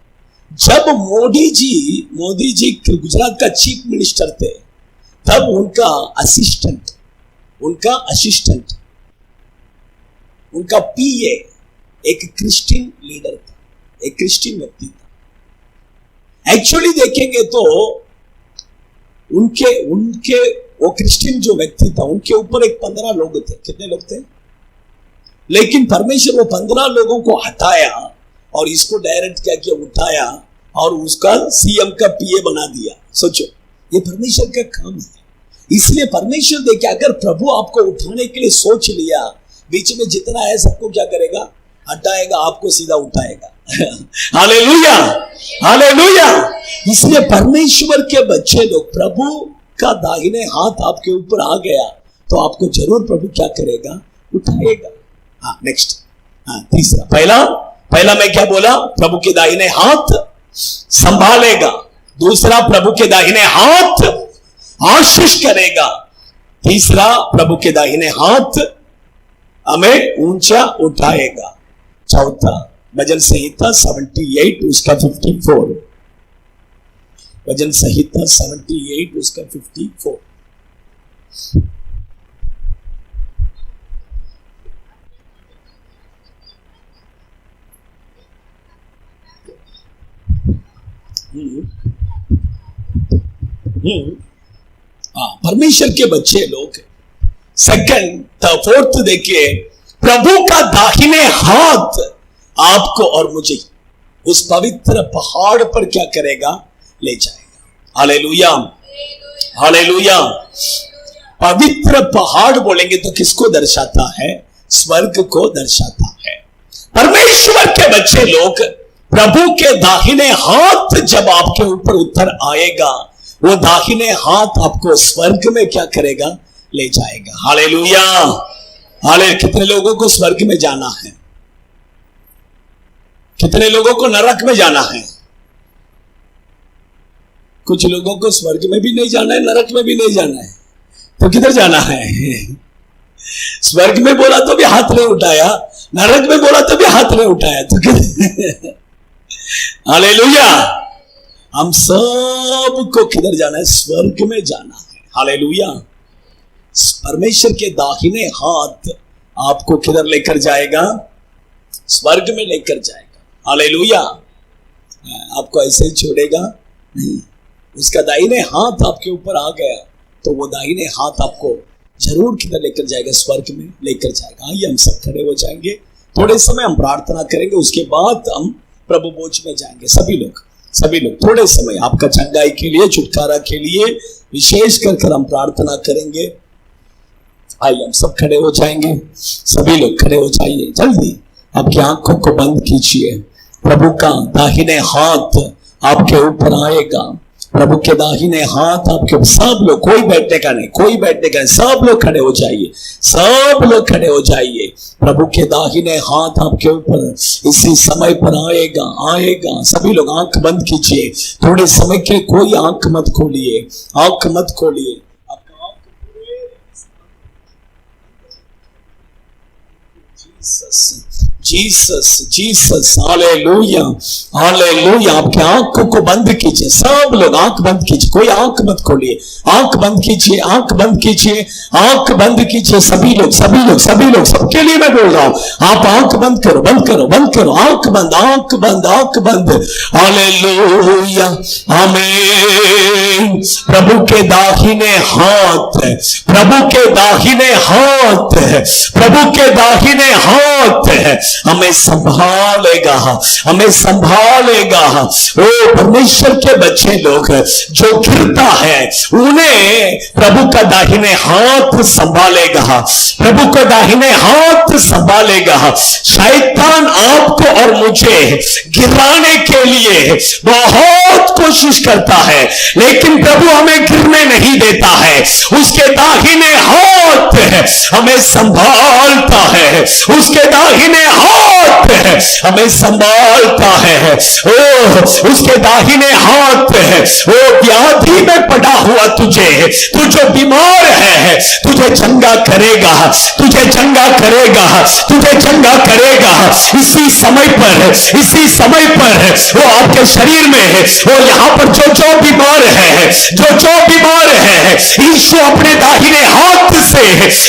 जब मोदी जी गुजरात का चीफ मिनिस्टर थे, तब उनका असिस्टेंट, उनका पीए एक क्रिश्चियन लीडर था। एक क्रिश्चियन व्यक्ति था। एक्चुअली देखेंगे तो उनके उनके वो क्रिश्चियन जो व्यक्ति था उनके ऊपर एक 15 लोग थे। कितने लोग थे? लेकिन परमेश्वर वो 15 लोगों को हटाया और इसको डायरेक्ट क्या किया, उठाया और उसका सीएम का पीए बना दिया। सोचो, ये परमेश्वर का काम है। इसलिए परमेश्वर देखे, अगर प्रभु आपको उठाने के लिए सोच लिया, बीच में जितना है सबको क्या करेगा, हटाएगा, आपको सीधा उठाएगा। Hallelujah, hallelujah. इसलिए परमेश्वर के बच्चे लोग, प्रभु का दाहिने हाथ आपके ऊपर आ गया तो आपको जरूर प्रभु क्या करेगा, उठाएगा। हाँ, नेक्स्ट, हाँ, तीसरा, पहला मैं क्या बोला, प्रभु के दाहिने हाथ संभालेगा। दूसरा, प्रभु के दाहिने हाथ आशीष करेगा। तीसरा, प्रभु के दाहिने हाथ हमें ऊंचा उठाएगा। चौथा, भजन संहिता 78 उसका 54, भजन संहिता 78 उसका 54। परमेश्वर के बच्चे लोग, सेकंड फोर्थ देखिए, प्रभु का दाहिने हाथ आपको और मुझे उस पवित्र पहाड़ पर क्या करेगा, ले जाएगा। Hallelujah, hallelujah. पवित्र पहाड़ बोलेंगे तो किसको दर्शाता है? स्वर्ग को दर्शाता है। परमेश्वर के बच्चे लोग, प्रभु के दाहिने हाथ जब आपके ऊपर उतर आएगा, वो दाहिने हाथ आपको स्वर्ग में क्या करेगा, ले जाएगा। हालेलुया, हाले। कितने लोगों को स्वर्ग में जाना है? कितने लोगों को नरक में जाना है? कुछ लोगों को स्वर्ग में भी नहीं जाना है, नरक में भी नहीं जाना है, तो किधर जाना है? स्वर्ग में बोला तो भी हाथ नहीं उठाया, नरक में बोला तो भी हाथ नहीं उठाया, तो किधर? हालेलुया। हम सबको किधर जाना है? स्वर्ग में जाना है। हालेलुया। परमेश्वर के दाहिने हाथ आपको किधर लेकर जाएगा? स्वर्ग में लेकर जाएगा। हालेलुया। आपको ऐसे ही छोड़ेगा नहीं। उसका दाहिने हाथ आपके ऊपर आ गया तो वो दाहिने हाथ आपको जरूर किधर लेकर जाएगा? स्वर्ग में लेकर जाएगा। आइए हम सब खड़े हो जाएंगे, थोड़े समय हम प्रार्थना करेंगे, उसके बाद हम प्रभु भोज में जाएंगे। सभी लोग थोड़े समय आपका चंगाई के लिए, छुटकारा के लिए विशेष कर हम प्रार्थना करेंगे। आइए हम सब खड़े हो जाएंगे, सभी लोग खड़े हो जाइए जल्दी। आपकी आंखों को बंद कीजिए। प्रभु का दाहिने हाथ आपके ऊपर आएगा। प्रभु के दाहिने हाथ आपके, सब लोग, कोई बैठने का नहीं, सब लोग खड़े हो जाइए, सब लोग खड़े हो जाइए। प्रभु के दाहिने हाथ आपके ऊपर इसी समय पर आएगा। सभी लोग आंख बंद कीजिए थोड़े समय के, कोई आंख मत खोलिए, आंख मत खोलिए। Jesus, hallelujah, hallelujah. आपकी आंखों को बंद कीजिए, सब लोग आंख बंद कीजिए, कोई आंख मत खोलिए, आंख बंद कीजिए, आंख बंद कीजिए, आंख बंद कीजिए। सभी लोग, सबके लिए मैं बोल रहा हूं, आप आंख बंद करो, आंख बंद। हालेलुया, आमीन। प्रभु के दाहिने हाथ, प्रभु के दाहिने हाथ हमें संभालेगा। ओ परमेश्वर के बच्चे लोग, जो गिरता है उन्हें प्रभु का दाहिने हाथ संभालेगा, प्रभु का दाहिने हाथ संभालेगा। शैतान आपको और मुझे गिराने के लिए बहुत कोशिश करता है, लेकिन प्रभु हमें गिरने नहीं देता है। उसके दाहिने हाथ हमें संभालता है, उसके दाहिने हाथ हमें संभालता है। ओ उसके दाहिने हाथ, ओ व्याधि में पड़ा हुआ तू जो बीमार है, तुझे चंगा करेगा। इसी समय पर वो आपके शरीर में, वो यहाँ पर जो बीमार है, जो बीमार है, यीशु अपने दाहिने हाथ से,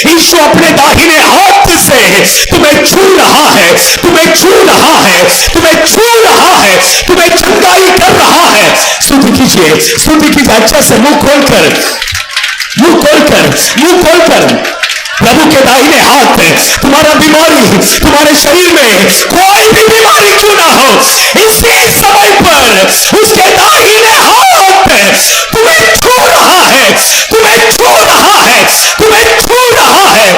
यीशु अपने दाहिने हाथ से तुम्हें छू रहा है, तुम्हें छू रहा है, तुम्हें छू रहा है, तुम्हें चंगाई कर रहा है। स्तुति कीजिए, स्तुति कीजिए, अच्छा से मुंह खोलकर, मुंह खोलकर, मुंह खोलकर। प्रभु के दाहिने हाथ है। तुम्हारा बीमारी, तुम्हारे शरीर में कोई भी बीमारी क्यों ना हो, इसी समय पर उसके दाहिने हाथ तुम्हें छू रहा है, तुम्हें छू रहा है, तुम्हें छू रहा है।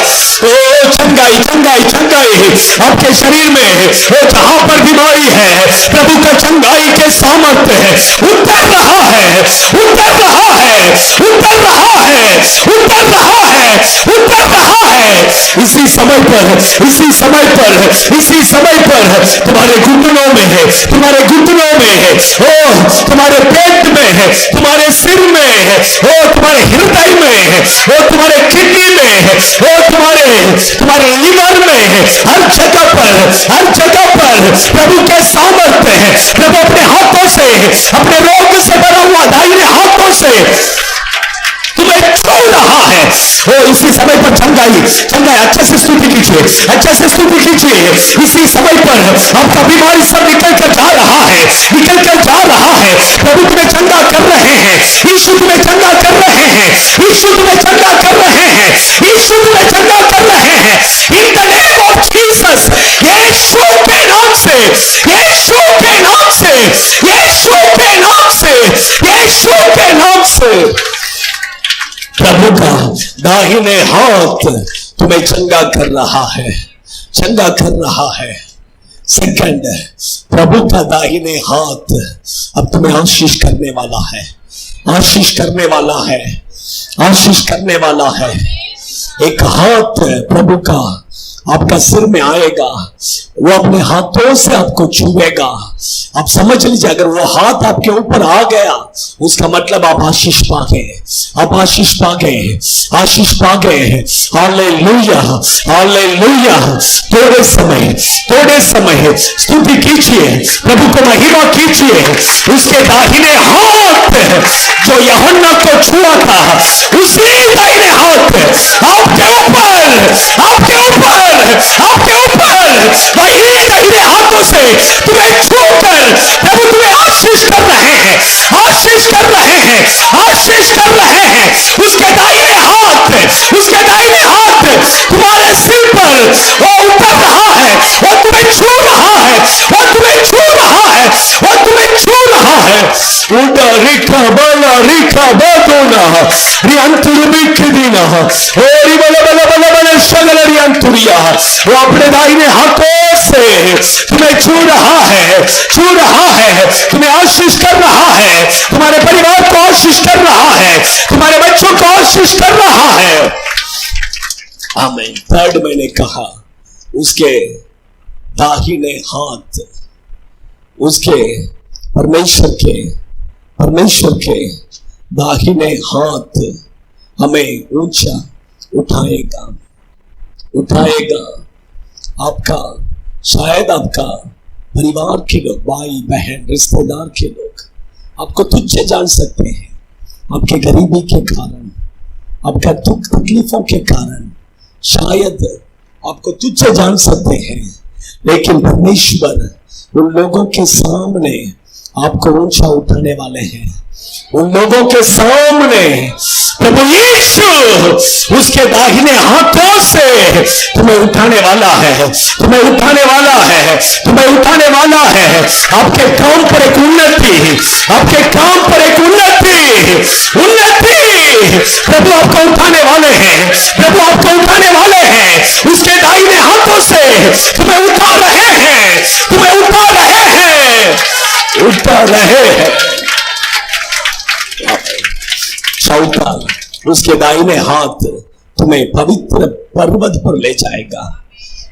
ओ चंगाई, चंगाई, चंगाई आपके शरीर में, वो जहां पर बीमारी है, प्रभु का चंगाई के सामर्थ्य है उतर रहा है, उतर रहा है, उतर रहा है, उतर रहा है, उतर रहा है। इसी समय पर, इसी समय पर, इसी समय पर तुम्हारे घुटनों में है, तुम्हारे घुटनों में है, ओ तुम्हारे पेट में है, तुम्हारे सिर में है, ओ तुम्हारे हृदय में है, ओ तुम्हारे किडनी में है, ओ तुम्हारे लिवर में है, हर जगह पर, हर जगह पर प्रभु के सामर्थ्य है। प्रभु अपने हाथों से, अपने रोग से भरा हुआ दाहिने हाथों से तुम्हें छू रहा है। ओ इसी समय पर चंगाई, चंगाई, अच्छे से स्तुति कीजिए, अच्छे से स्तुति कीजिए। इसी समय पर आपका बीमारी सब निकल कर जा रहा है, निकल कर जा रहा है। प्रभु तुम्हें चंगा कर रहे हैं, यीशु तुम्हें चंगा कर रहे हैं, यीशु तुम्हें चंगा कर रहे हैं, यीशु तुम्हें चंगा कर रहे हैं। In the name of Jesus, यीशु के नाम से, यीशु के नाम से, यीशु के नाम से, यीशु के नाम से प्रभु का दाहिने हाथ तुम्हें चंगा कर रहा है, चंगा कर रहा है। सेकंड, प्रभु का दाहिने हाथ अब तुम्हें आशीष करने वाला है, आशीष करने वाला है, आशीष करने वाला है। एक हाथ प्रभु का आपका सिर में आएगा, वो अपने हाथों से आपको छुएगा। आप समझ लीजिए, अगर वो हाथ आपके ऊपर आ गया उसका मतलब आप आशीष पा गए, आप आशीष पा गए, आशीष पा गए। Hallelujah, hallelujah. थोड़े समय स्तुति कीजिए, प्रभु को महिमा कीजिए। उसके दाहिने हाथ जो यूहन्ना को छुआ था, उसी दाहिने हाथ आपके ऊपर, आपके ऊपर, आपके ऊपर वही दाहिने हाथों से तुम्हें छूकर प्रभु तुम्हें आशीष कर रहे हैं, आशीष कर रहे हैं, आशीष कर रहे हैं। उसके दाहिने हाथ, उसके दाहिने हाथ तुम्हारे सिर पर वो उतर रहा है, वो तुम्हें छू रहा है, वो तुम्हें छू रहा है, वो तुम्हें छू रहा है। उड़ा रिका बला रिका बादोना रियंतुरबिकदीना ओरी बला बला बला बला शगल रियंतुरिया। वो अपने दाहिने हाथों से तुम्हें छू रहा है, छू रहा है, तुम्हें आशीष कर रहा है, तुम्हारे परिवार को आशीष कर रहा है, तुम्हारे बच्चों को आशीष कर रहा है। आमीन। थर्ड, मैंने कहा उसके दाहिने हाथ, उसके परमेश्वर के दाहिने हाथ हमें ऊंचा उठाएगा, उठाएगा। आपका, शायद आपका परिवार के लोग, भाई बहन रिश्तेदार के लोग आपको तुच्छ जान सकते हैं, आपके गरीबी के कारण, आपका दुख तकलीफों के कारण शायद आपको तुच्छ जान सकते हैं। लेकिन परमेश्वर उन लोगों के सामने आपको ऊंचा उठाने वाले हैं। उन लोगों के सामने प्रभु यीशु उसके दाहिने हाथों से तुम्हें उठाने वाला है, तुम्हें उठाने वाला है, तुम्हें उठाने वाला है। आपके काम पर एक उन्नति, आपके काम पर एक उन्नति, उन्नति प्रभु आपको उठाने वाले हैं, प्रभु आपको उठाने वाले हैं। उसके दाहिने हाथों से तुम्हें उठा रहे हैं, तुम्हें उठा रहे हैं, उठा रहे हैं। चौथा, उसके दाहिने हाथ तुम्हें पवित्र पर्वत पर ले जाएगा,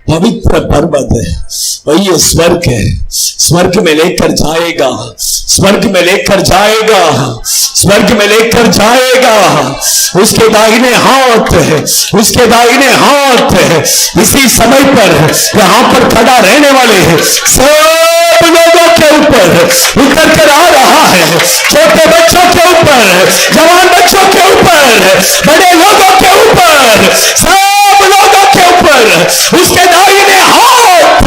पवित्र पर्वत, वही स्वर्ग है, स्वर्ग में लेकर जाएगा, स्वर्ग में लेकर जाएगा, स्वर्ग में लेकर जाएगा। उसके दाहिने हाथ है, उसके दाहिने हाथ है। इसी समय पर यहाँ पर खड़ा रहने वाले सब लोगों के ऊपर उतर कर आ रहा है, छोटे बच्चों के ऊपर ऊपर, जवान बच्चों के ऊपर, बड़े लोगों के ऊपर, सब लोगों के ऊपर उसके दाहिने हाथ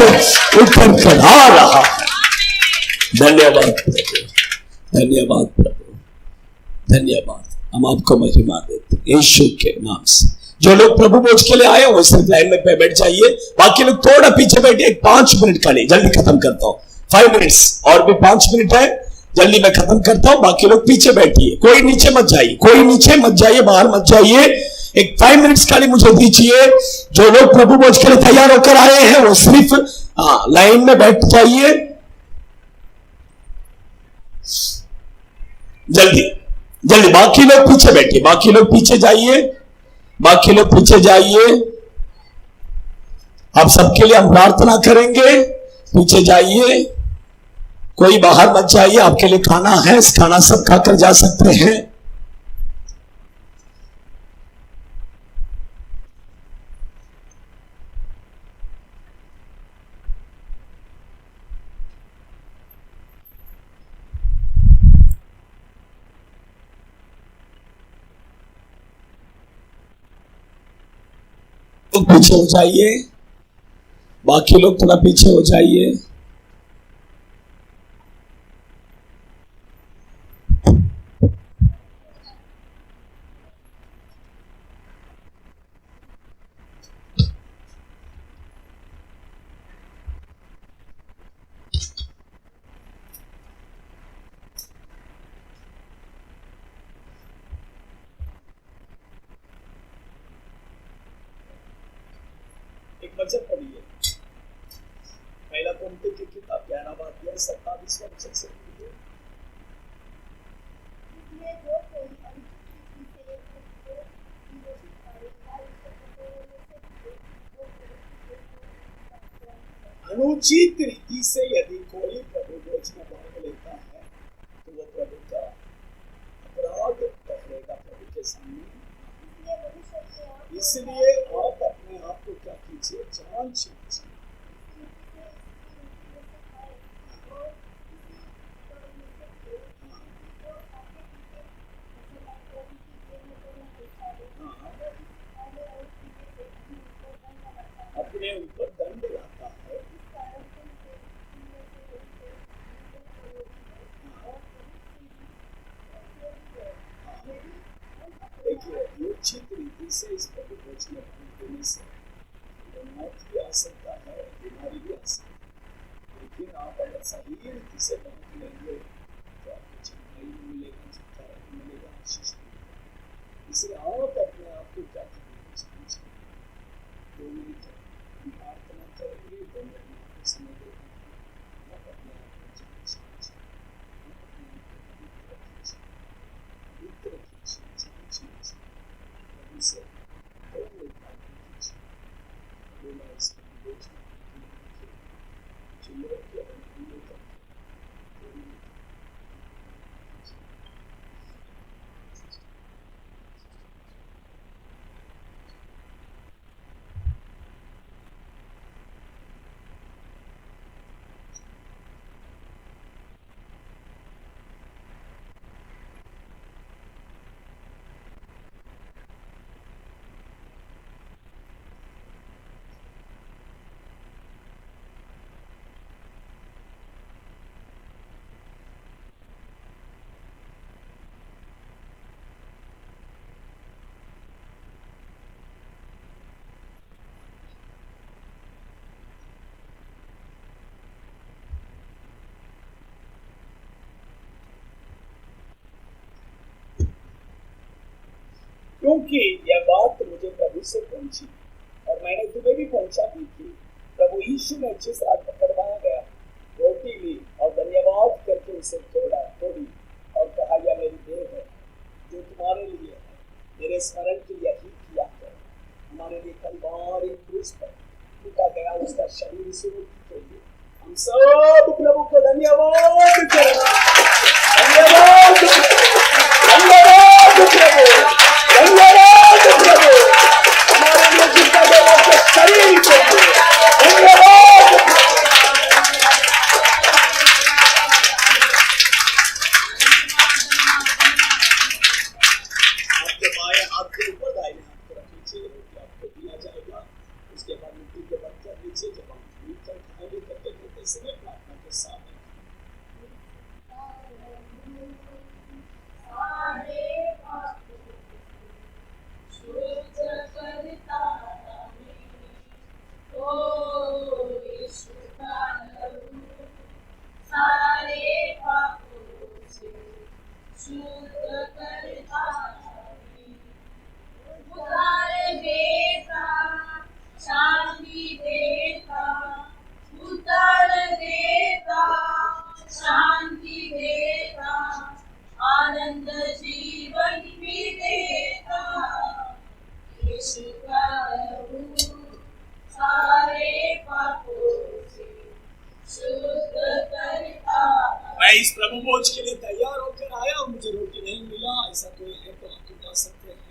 ऊपर चढ़ा रहा है। धन्यवाद प्रभु, धन्यवाद प्रभु, धन्यवाद। हम आपको महिमा देते यीशु के नाम से। जो लोग प्रभु भोज के लिए आए हो सिर्फ लाइन में पे बैठ जाइए, बाकी लोग थोड़ा पीछे बैठिए। 5 मिनट का नहीं, जल्दी खत्म करता हूं, 5 मिनट्स और भी 5 मिनट है, जल्दी मैं खत्म करता हूं। बाकी लोग पीछे बैठिए, कोई नीचे मत जाइए, कोई नीचे मत जाइए, बाहर मत जाइए। एक 5 मिनट्स खाली मुझे दीजिए। जो लोग प्रभु भोज के लिए तैयार होकर आए हैं वो सिर्फ लाइन में बैठ जाइए, जल्दी जल्दी। बाकी लोग पीछे बैठिए, बाकी लोग पीछे जाइए, बाकी लोग पीछे जाइए। आप सबके लिए हम प्रार्थना करेंगे, पीछे जाइए, कोई बाहर मत जाइए। आपके लिए खाना है, खाना सब खाकर जा सकते हैं। तो पीछे हो जाइए, बाकी लोग थोड़ा पीछे हो जाइए। एक वचन पढ़िए, पहला कुरिन्थियों की किताब 11 अध्याय 27 वचन से पढ़िए। अनुचित रीति से यदि कोई प्रभु भोज में भाग लेता है तो वो प्रभु का अपराध ठहरेगा प्रभु के सामने। इसलिए आप अपने आप को क्या कीजिए, जांच लीजिए। अपने ऊपर दंड लाता है। देखिए, अनुचित रीति से इस प्रभु भोज में भाग लेने से मौत भी आ सकता है, बीमारी भी आ सकती है। लेकिन आप अगर सही रीति से भाग लेंगे तो आपको चंगाई मिलेगा, छुटकारा मिलेगा, आशीष मिलेगा। इसलिए आप अपने आप को क्या करना चाहिए, 2 मिनट प्रार्थना करेंगे, 2 मिनट समय देंगे। आप अपने आप को जांच लीजिए, अपने आप को पवित्र कीजिए, पवित्र कीजिए, जांच लीजिए। प्रभु से 2 मिनट प्रार्थना कीजिए। बोला इस प्रभु भोज में जो लोग के अनुकूल करके 2 मिनट क्योंकि यह बात मुझे प्रभु से पहुंची और मैंने तुम्हें भी पहुंचा दी थी। प्रभु यीशु ने जिस रात पकड़वाया गया, रोटी ली और धन्यवाद करके उसे तोड़ी और कहा, यह मेरी देह है जो तुम्हारे लिए है, मेरे स्मरण के लिए ही किया करो। हमारे लिए कलवारी क्रूस पर टूटा गया उसका शरीर स्वरूप के लिए हम सब प्रभु को धन्यवाद करें। धन्यवाद, धन्यवाद प्रभु, धन्यवाद प्रभु, हमारे लिए जितना देवा के शरीर के लिए धन्यवाद। हाथ के ऊपर दाहिने हाथ को रख लीजिए, रोटी आपको दिया जाएगा। उसके बाद रोटी के बंद कर लीजिए। जब हम मिलकर खाएंगे करते करते समय प्रार्थना के साथ शांति देता, उतार देता, शांति देता, आनंद जीवन भी देता। यीशु का लहू सारे पापों से शुद्ध करता। मैं इस प्रभु भोज के लिए तैयार होकर आया और मुझे रोटी नहीं मिला, ऐसा कोई है तो आप उठा सकते हैं।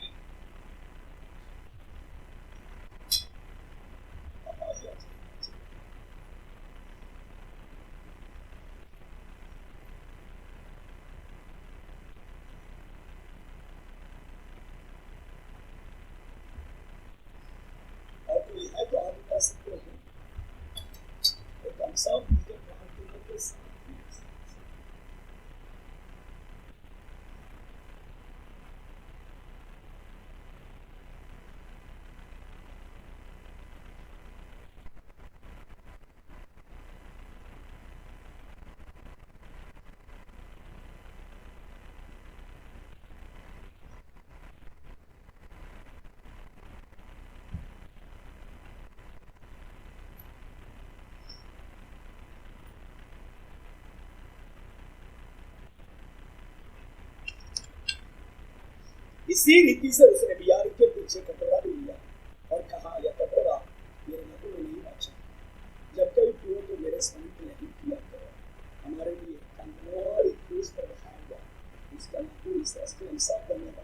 और कोई है तो आप उठा सकते हैं। हम सब मिलकर प्रार्थना के साथ इसी रीति से उसने बियारी के पीछे कटोरा भी लिया और कहा, यह कटोरा मेरे नबी में नहीं बचा, जब कभी पियो तो मेरे समीप नहीं पिया करो। हमारे लिए कंकड़ क्रूस पर रखा हुआ इसका नबी इस रस के अनुसार धन्यवाद।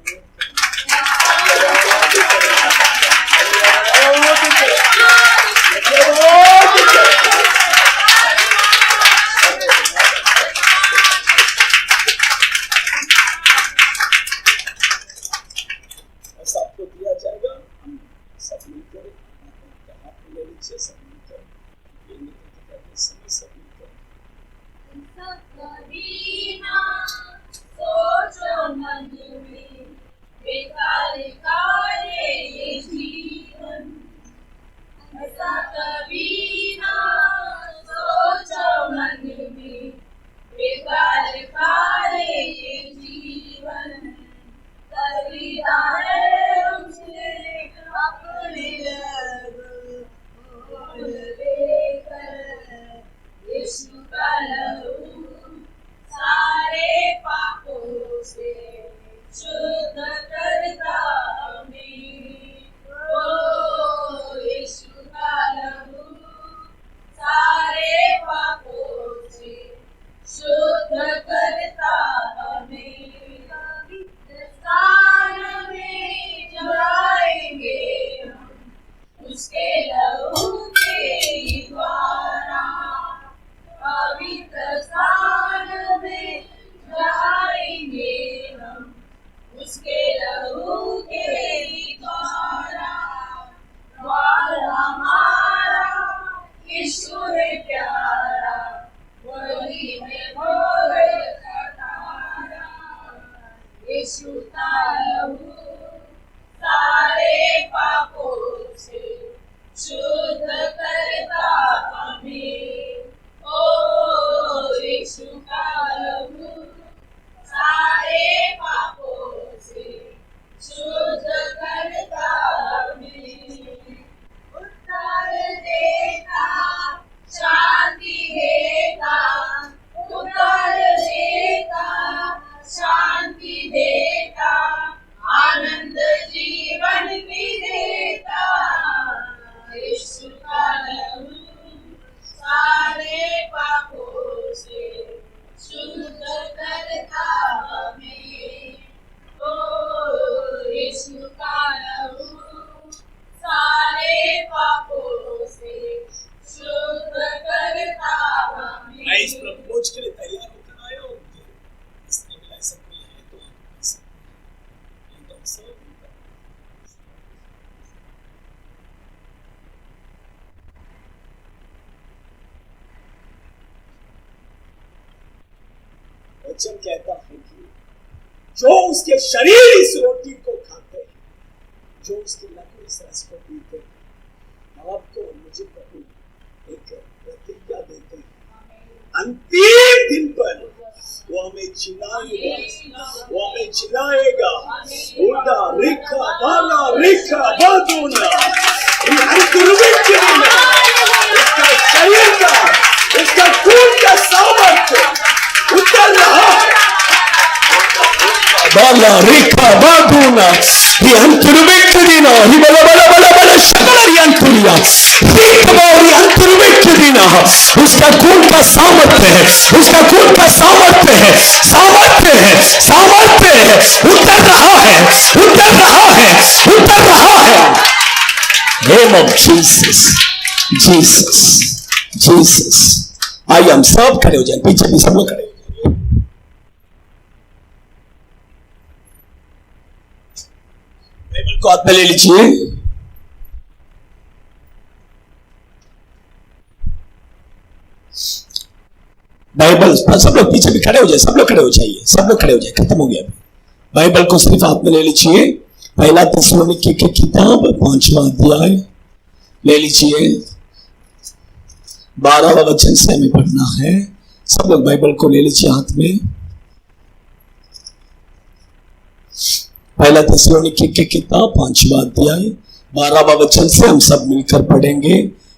सबको दिया जाएगा। हम सब मिलकर हाथ ले लीजिए, सब मिलकर समय सब मिलकर सोचो मन में बेकार कार्य ये जीवन, ऐसा कभी ना सोचो मन में बेकार कार्य ये जीवन। खरीदा है हमसे अपने मोल लेकर, यीशु का लहू सारे पापों से शुद्ध करता हमें। ओ यीशु का लहू सारे पापों से शुद्ध करता हमें। स्थान में जाएंगे हम उसके लहू के द्वारा, पवित्र स्थान में जाएंगे हम उसके लहू के द्वारा। द्वार हमारा यीशु है प्यारा, वही में भोग खटारा। यीशु का लहू सारे पापों से शुद्ध करता हमें। ओ यीशु का लहू सारे पापों से शुद्ध करता हमें। उत्तर देता, शांति देता, उत्तर देता, शांति देता, आनंद जीवन भी देता। यीशु का लहू सारे पापों से शुद्ध करता हमें। ओ यीशु का लहू सारे पापों से शुद्ध करता हमें। मैं इस प्रभु भोज के लिए तैयार होकर आया हूँ। इसमें मिला ऐसा कोई है तो वचन कहता है कि जो उसके शरीर इस रोटी को खाते हैं, जो उसके लहू इस रस को पीते हैं, आपको और मुझे प्रभु एक प्रतिज्ञा देते हैं, अंतिम दिन पर वो हमें चिल्लाएगा, वो हमें चिल्लाएगा, उड़ा रिखा बाला रिखा बादूना, इसका शरीर का, इसका खून का सामर्थ्य उतर रहा है। बाला रिखा बादूना, ये अंतर्वेक्तिना, ये बला बला बला बला शक्ति अंतरिया, ये कमारी अंतर्वेक्तिना, उसका खून का सामर्थ्य है, उसका खून का सामर्थ्य है, सामर्थ्य है, सामर्थ्य है, उतर रहा है, उतर रहा है, उतर रहा है। Name of Jesus, Jesus, Jesus। आइए हम सब खड़े हो जाए, पीछे भी सब लोग खड़े हो जाए। बाइबल को हाथ में ले लीजिए। बाइबल सब लोग पीछे भी खड़े हो जाए, सब लोग खड़े हो जाइए, सब लोग खड़े हो जाए, खत्म हो गया अभी। बाइबल को सिर्फ हाथ में ले लीजिए। पहला थिस्सलुनीके की किताब 5वां अध्याय ले लीजिए, 12वां वचन से हमें पढ़ना है। सब लोग बाइबल को ले लीजिए हाथ में। पहला थिस्सलुनीके की किताब 5वां अध्याय 12वां वचन से हम सब मिलकर पढ़ेंगे।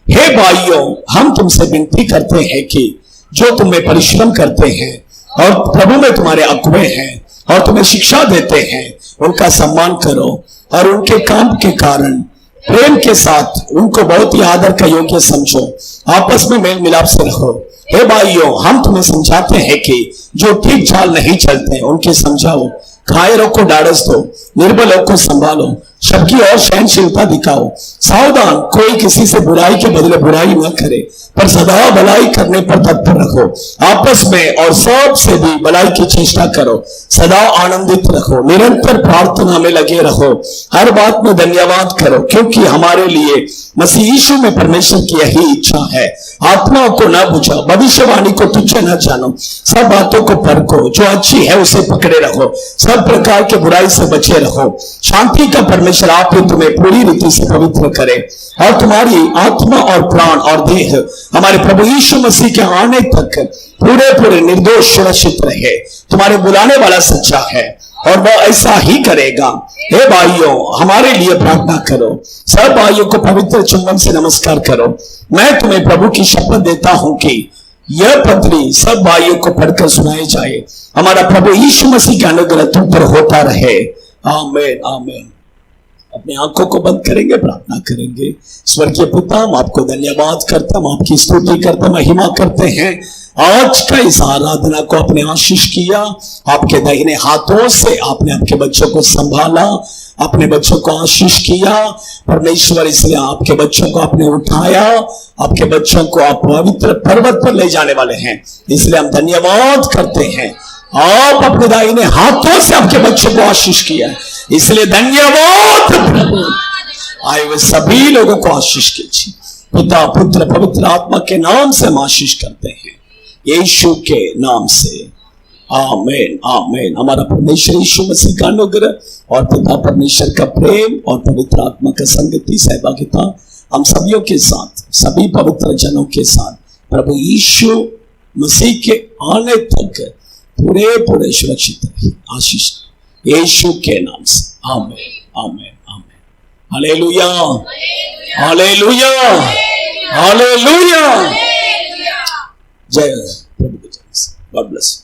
हे भाइयों, हम तुमसे विनती करते हैं कि जो तुम्हें परिश्रम करते हैं और प्रभु में तुम्हारे अगुवे हैं और तुम्हें शिक्षा देते हैं, उनका सम्मान करो और उनके काम के कारण प्रेम के साथ उनको बहुत ही आदर का योग्य समझो, आपस में मेल मिलाप से रहो। हे भाइयों, हम तुम्हें समझाते हैं कि जो ठीक चाल नहीं चलते उनके समझाओ, घायलों को ढाढ़स दो, निर्बलों को संभालो, सबकी और सहनशीलता दिखाओ। सावधान, कोई किसी से बुराई के बदले बुराई न करे, पर सदा भलाई करने पर तत्पर रखो। आपस में और सब से भी भलाई की चेष्टा करो, सदा आनंदित रहो, निरंतर प्रार्थना में लगे रहो, हर बात में धन्यवाद करो, क्योंकि हमारे लिए मसीह यीशु में परमेश्वर की यही इच्छा है। आत्माओं को न बुझाओ, भविष्यवाणी को तुच्छ न जानो, सब बातों को परखो, जो अच्छी है उसे पकड़े रहो, सब प्रकार के बुराई से बचे रहो। शांति का परमेश्वर आप ही तुम्हें पूरी रीति से पवित्र करे और तुम्हारी आत्मा और प्राण और देह हमारे प्रभु यीशु मसीह के आने तक पूरे पूरे निर्दोष सुरक्षित रहे। तुम्हारे बुलाने वाला सच्चा है और वह ऐसा ही करेगा। हे भाइयों, हमारे लिए प्रार्थना करो। सब भाइयों को पवित्र चुंबन से नमस्कार करो। मैं तुम्हें प्रभु की शपथ देता हूं कि यह पत्री सब भाइयों को पढ़कर सुनाई जाए। हमारा प्रभु यीशु मसीह का अनुग्रह तुम पर होता रहे। आमीन, आमीन। अपनी आंखों को बंद करेंगे, प्रार्थना करेंगे। स्वर्गीय पिता, हम आपको धन्यवाद करते, हम आपकी स्तुति करते, महिमा करते हैं। आज का इस आराधना को आपने आशीष किया, आपके दाहिने हाथों से आपने आपके बच्चों को संभाला, अपने बच्चों को आशीष किया परमेश्वर। इसलिए आपके बच्चों को आपने उठाया, आपके बच्चों को आप पवित्र पर्वत पर ले जाने वाले हैं, इसलिए हम धन्यवाद करते हैं। आप अपने दाहिने हाथों से आपके बच्चों को आशीष किया, इसलिए धन्यवाद प्रभु। आए हुए सभी लोगों को आशीष कीजिए। पिता, पुत्र, पवित्र आत्मा के नाम से हम आशीष करते हैं, यीशु के नाम से। आमीन, आमीन। हमारा परमेश्वर यीशु मसीह का अनुग्रह और पिता परमेश्वर का प्रेम और पवित्र आत्मा का संगति सहभागिता हम सभी के साथ, सभी पवित्र जनों के साथ प्रभु यीशु मसीह के आने तक पूरे पूरे सुरक्षित रहे। आशीष यीशु के नाम से। आमीन, आमीन, आमीन। Hallelujah, hallelujah, hallelujah. जय प्रभु के जय। God bless.